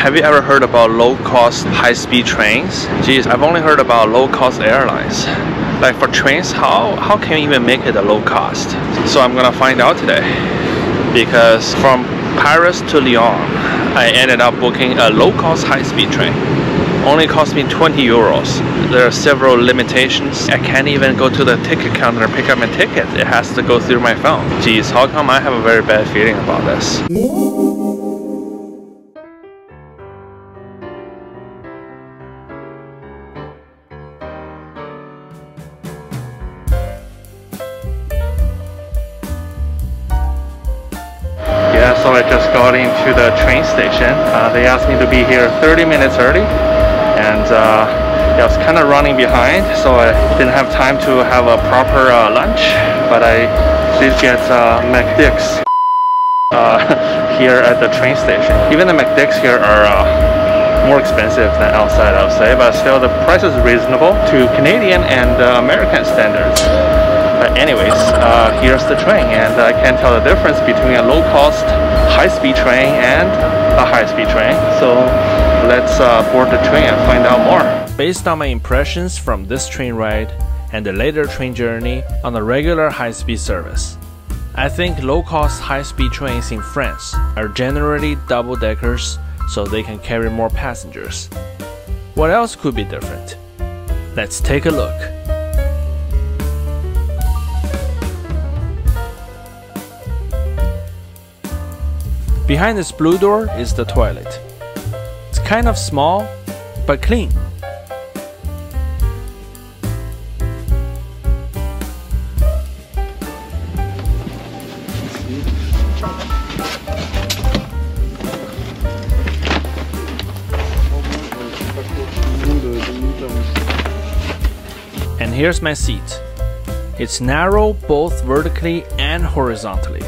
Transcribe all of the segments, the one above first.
Have you ever heard about low-cost high-speed trains? Geez, I've only heard about low-cost airlines. Like for trains, how can you even make it a low cost? So I'm gonna find out today. Because from Paris to Lyon, I ended up booking a low-cost high-speed train. Only cost me 20 euros. There are several limitations. I can't even go to the ticket counter and pick up my ticket. It has to go through my phone. Geez, how come I have a very bad feeling about this? So I just got into the train station. They asked me to be here 30 minutes early, and I was kind of running behind, so I didn't have time to have a proper lunch, but I did get McDicks here at the train station. Even the McDicks here are more expensive than outside, I would say, but still the price is reasonable to Canadian and American standards. But anyways, here's the train, and I can tell the difference between a low-cost high-speed train and a high-speed train. So let's board the train and find out more. Based on my impressions from this train ride and the later train journey on the regular high-speed service, I think low-cost high-speed trains in France are generally double-deckers, so they can carry more passengers. What else could be different? Let's take a look. Behind this blue door is the toilet. It's kind of small, but clean. And here's my seat. It's narrow both vertically and horizontally.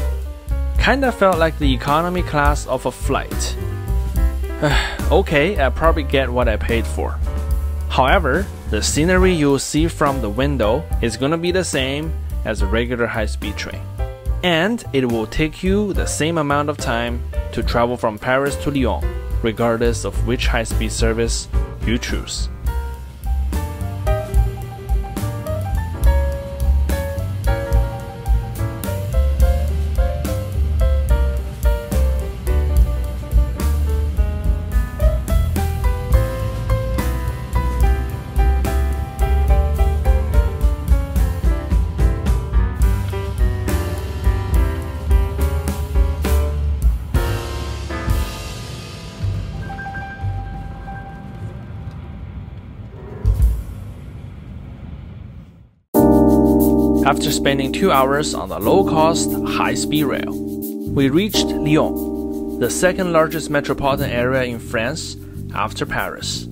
Kinda felt like the economy class of a flight. Okay, I probably get what I paid for. However, the scenery you'll see from the window is gonna be the same as a regular high-speed train. And it will take you the same amount of time to travel from Paris to Lyon, regardless of which high-speed service you choose. After spending 2 hours on the low-cost, high-speed rail, we reached Lyon, the second largest metropolitan area in France after Paris.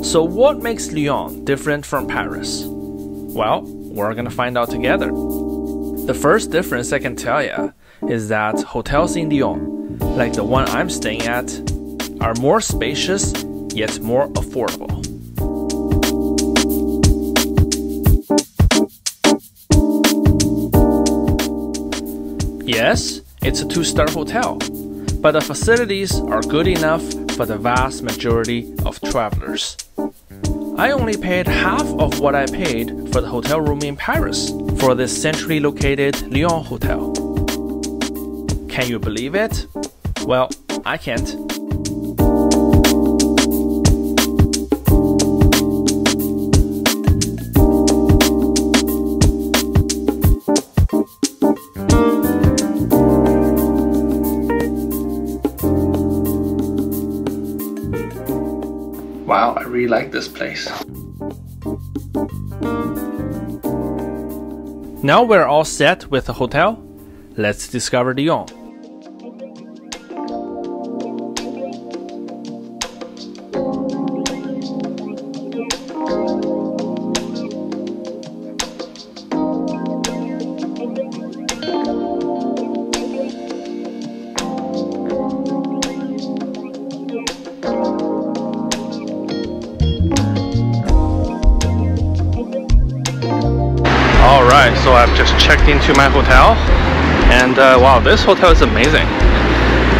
So what makes Lyon different from Paris? Well, we're gonna find out together. The first difference I can tell you is that hotels in Lyon, like the one I'm staying at, are more spacious yet more affordable. Yes, it's a 2-star hotel, but the facilities are good enough for the vast majority of travelers. I only paid half of what I paid for the hotel room in Paris for this centrally located Lyon hotel. Can you believe it? Well, I can't. Wow, I really like this place. Now we're all set with the hotel. Let's discover Lyon. Alright, so I've just checked into my hotel, and wow, this hotel is amazing.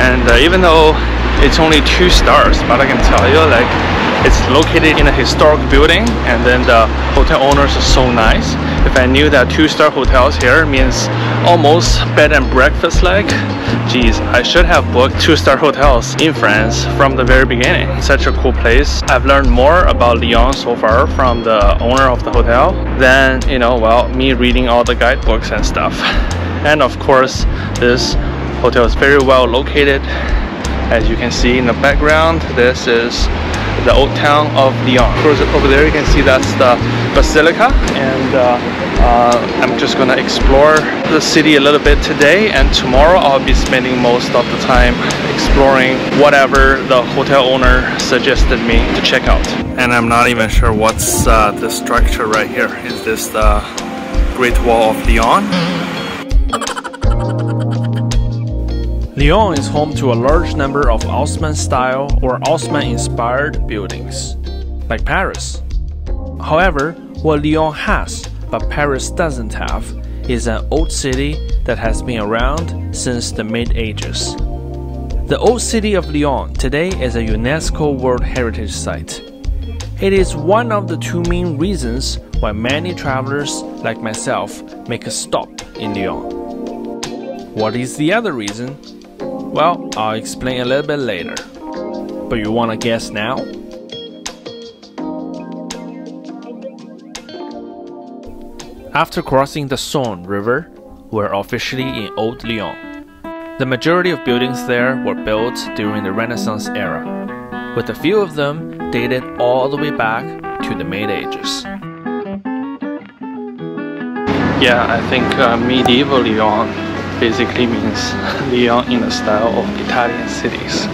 And even though it's only 2 stars, but I can tell you, like, it's located in a historic building, and then the hotel owners are so nice. If I knew that 2-star hotels here means almost bed and breakfast, like, geez, I should have booked 2-star hotels in France from the very beginning. Such a cool place. I've learned more about Lyon so far from the owner of the hotel than, you know, well, me reading all the guidebooks and stuff. And of course, this hotel is very well located. As you can see in the background, this is the old town of Lyon. Over there you can see that's the Basilica, and I'm just gonna explore the city a little bit today, and tomorrow I'll be spending most of the time exploring whatever the hotel owner suggested me to check out. And I'm not even sure what's this structure right here. Is this the Great Wall of Lyon? Lyon is home to a large number of Haussmann-style or Haussmann-inspired buildings, like Paris. However, what Lyon has, but Paris doesn't have, is an old city that has been around since the mid-ages. The old city of Lyon today is a UNESCO World Heritage Site. It is one of the 2 main reasons why many travelers, like myself, make a stop in Lyon. What is the other reason? Well, I'll explain a little bit later. But you wanna guess now? After crossing the Saône River, we're officially in Old Lyon. The majority of buildings there were built during the Renaissance era, with a few of them dated all the way back to the Mid-Ages. Yeah, I think medieval Lyon basically means Lyon in the style of Italian cities.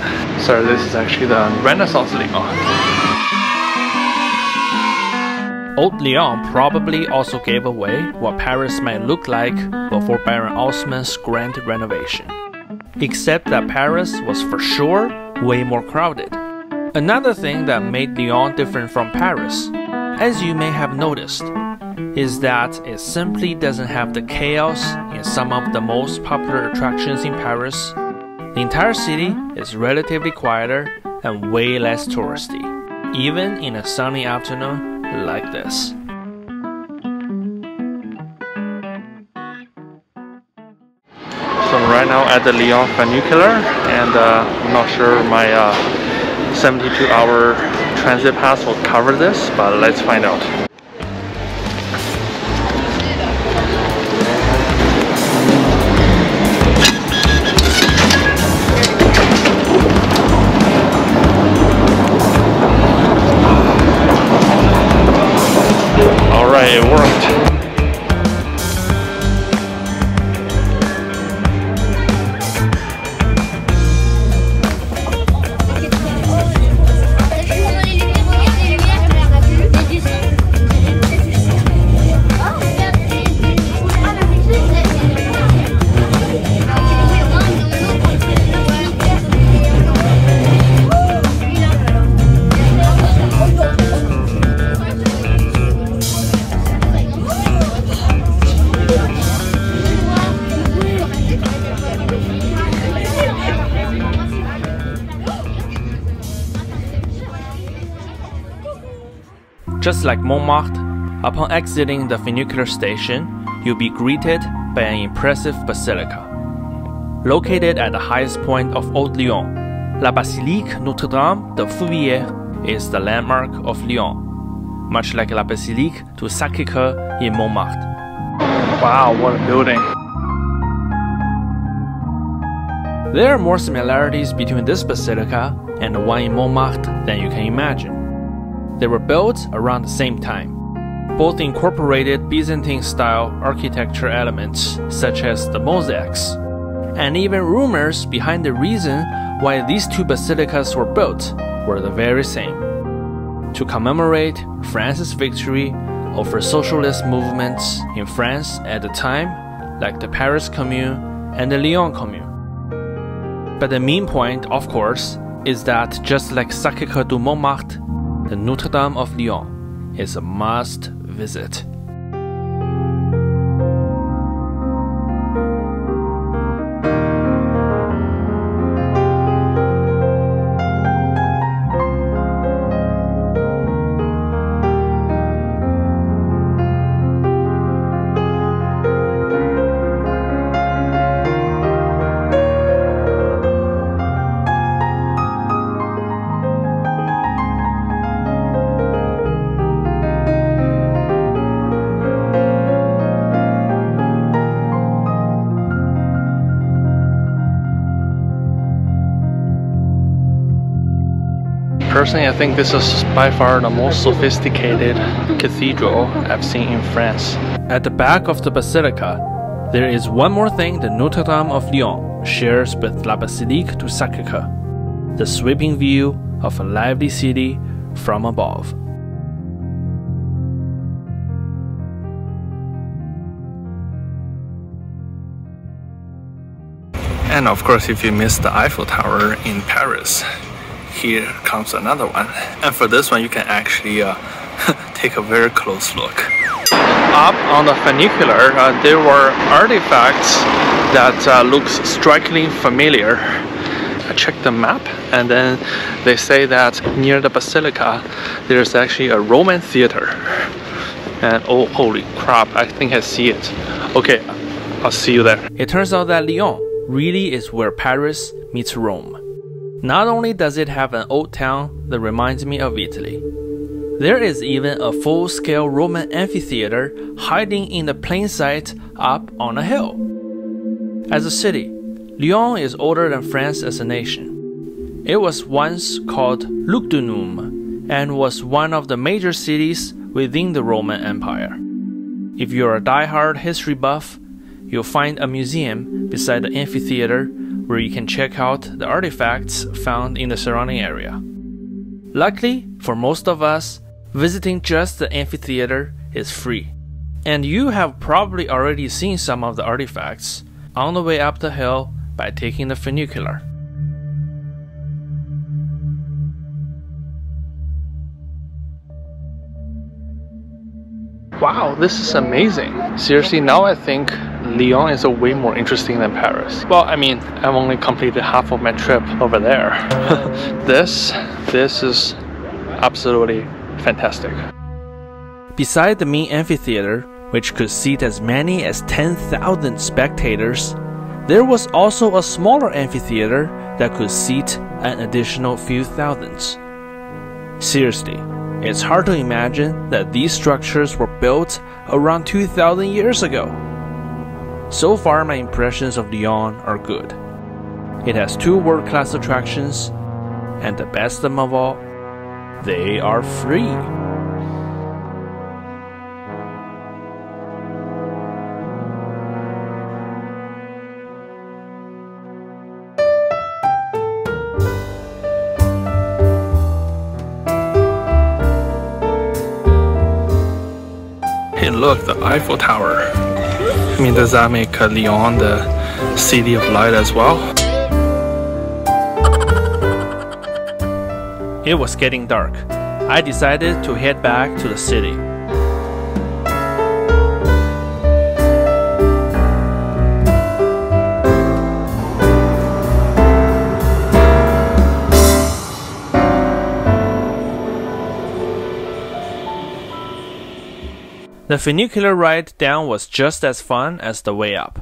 So this is actually the Renaissance Lyon. Old Lyon probably also gave away what Paris might look like before Baron Haussmann's grand renovation. Except that Paris was for sure way more crowded. Another thing that made Lyon different from Paris, as you may have noticed, is that it simply doesn't have the chaos in some of the most popular attractions in Paris. The entire city is relatively quieter and way less touristy, even in a sunny afternoon like this. So I'm right now at the Lyon funicular, and I'm not sure my 72-hour transit pass will cover this, but let's find out. It worked. Just like Montmartre, upon exiting the funicular station, you'll be greeted by an impressive basilica. Located at the highest point of Old Lyon, La Basilique Notre-Dame de Fourvière is the landmark of Lyon, much like La Basilique du Sacré-Cœur in Montmartre. Wow, what a building! There are more similarities between this basilica and the one in Montmartre than you can imagine. They were built around the same time. Both incorporated Byzantine-style architecture elements such as the mosaics, and even rumors behind the reason why these 2 basilicas were built were the very same: to commemorate France's victory over socialist movements in France at the time, like the Paris Commune and the Lyon Commune. But the main point, of course, is that just like Sacré-Cœur du Montmartre, the Notre Dame of Lyon is a must visit. Personally, I think this is by far the most sophisticated cathedral I've seen in France. At the back of the basilica, there is one more thing the Notre Dame of Lyon shares with La Basilique du Sacré-Cœur: the sweeping view of a lively city from above. And of course, if you missed the Eiffel Tower in Paris, here comes another one. And for this one, you can actually take a very close look. Up on the funicular, there were artifacts that looks strikingly familiar. I checked the map, and then they say that near the basilica, there's actually a Roman theater. And oh, holy crap, I think I see it. Okay, I'll see you there. It turns out that Lyon really is where Paris meets Rome. Not only does it have an old town that reminds me of Italy, there is even a full-scale Roman amphitheater hiding in the plain sight up on a hill. As a city, Lyon is older than France as a nation. It was once called Lugdunum and was one of the major cities within the Roman Empire. If you're a die-hard history buff, you'll find a museum beside the amphitheater where you can check out the artifacts found in the surrounding area. Luckily, for most of us, visiting just the amphitheater is free. And you have probably already seen some of the artifacts on the way up the hill by taking the funicular. Wow, this is amazing. Seriously, now I think Lyon is a way more interesting than Paris. Well, I mean, I've only completed half of my trip over there. This is absolutely fantastic. Beside the main amphitheater, which could seat as many as 10,000 spectators, there was also a smaller amphitheater that could seat an additional few thousands. Seriously, it's hard to imagine that these structures were built around 2,000 years ago. So far, my impressions of Lyon are good. It has 2 world-class attractions, and the best of all, they are free. Hey, look, the Eiffel Tower. I mean, does that make Lyon the city of light as well? It was getting dark. I decided to head back to the city. The funicular ride down was just as fun as the way up.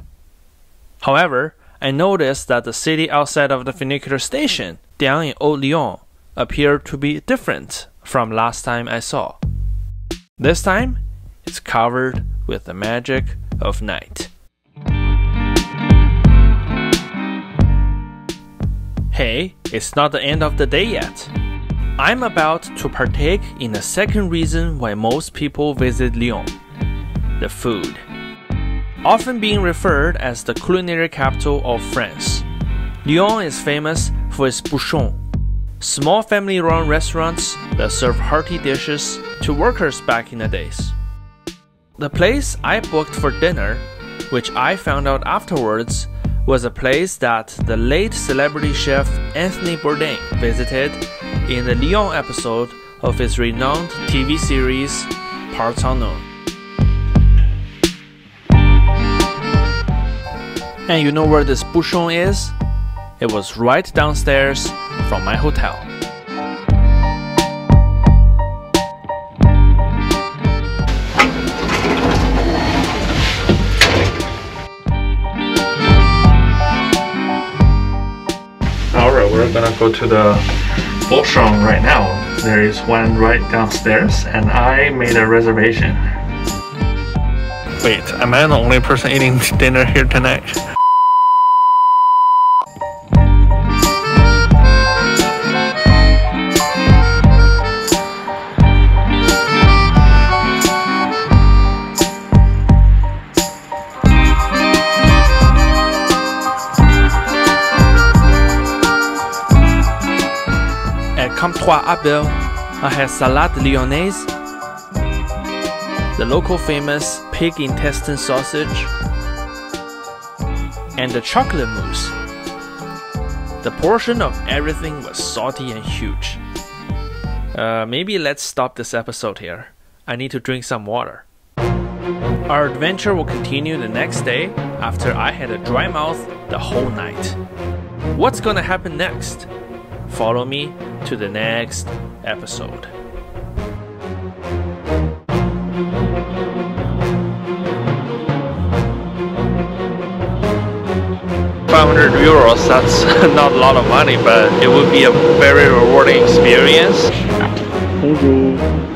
However, I noticed that the city outside of the funicular station, down in Old Lyon, appeared to be different from last time I saw. This time, it's covered with the magic of night. Hey, it's not the end of the day yet. I'm about to partake in the second reason why most people visit Lyon: the food. Often being referred as the culinary capital of France, Lyon is famous for its bouchons, small family-run restaurants that serve hearty dishes to workers back in the days. The place I booked for dinner, which I found out afterwards, was a place that the late celebrity chef Anthony Bourdain visited in the Lyon episode of his renowned TV series Parts Unknown. And you know where this bouchon is? It was right downstairs from my hotel. Alright, we're gonna go to the Bouchon right now. There is one right downstairs, and I made a reservation. Wait, am I the only person eating dinner here tonight? Comptoir Abel, I had salade lyonnaise, the local famous pig intestine sausage, and the chocolate mousse. The portion of everything was salty and huge. Maybe let's stop this episode here. I need to drink some water. Our adventure will continue the next day after I had a dry mouth the whole night. What's gonna happen next? Follow me to the next episode. €500, that's not a lot of money, but it would be a very rewarding experience. Thank you.